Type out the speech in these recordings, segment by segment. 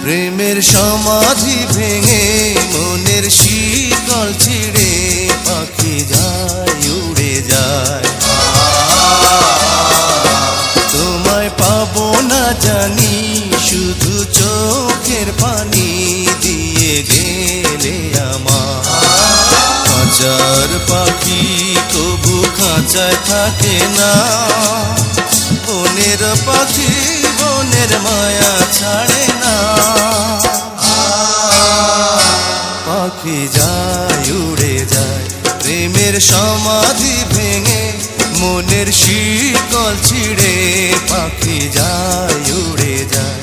প্রেমের সমাধি ভেঙে মনের শিকল ছিঁড়ে পাখি যায় উড়ে যায়। তোমায় পাবো না জানি শুধু চোখের পানি দিয়ে গেলে আমার। খাঁচার পাখি তবু খাঁচায় থাকে না, বনের পাখি বনের মায়া ছাড়ে না। পাখি যায় উড়ে যায় প্রেমের সমাধি ভেঙে মনের শিকল ছিঁড়ে পাখি যায় উড়ে যায়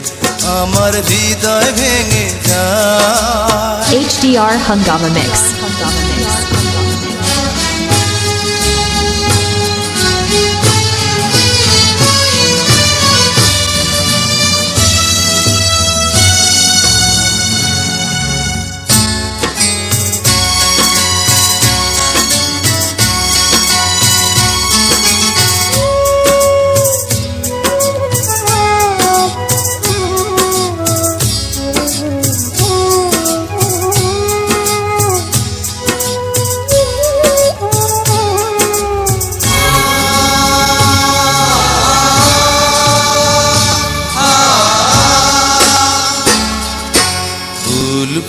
আমার হৃদয় ভেঙে যায়। HDR Hungama Mix.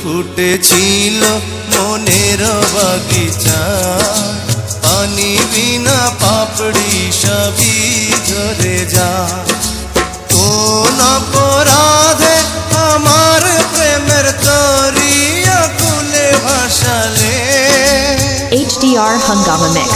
ফুটেছিল মনের বাগিচা, পানি বিনা পাপড়ি সবই ঝরে যায়। কোন অপরাধে আমার প্রেমের তরিয়া কুলে ভাসালে। HDR Hungama Mix.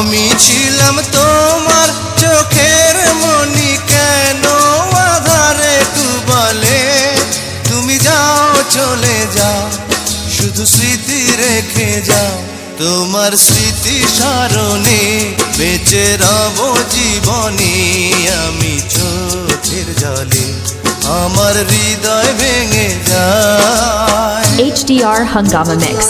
আমি ছিলাম তোমার চোখের মনি, কেন আধারে ডুবালে। তুমি যাও চলে যাও শুধু স্মৃতি রেখে যাও, তোমার স্মৃতি স্মরণে বেঁচে রব জীবনে। আমি চোখের জলে আমার হৃদয় ভেঙে যায়। HDR Hungama Mix.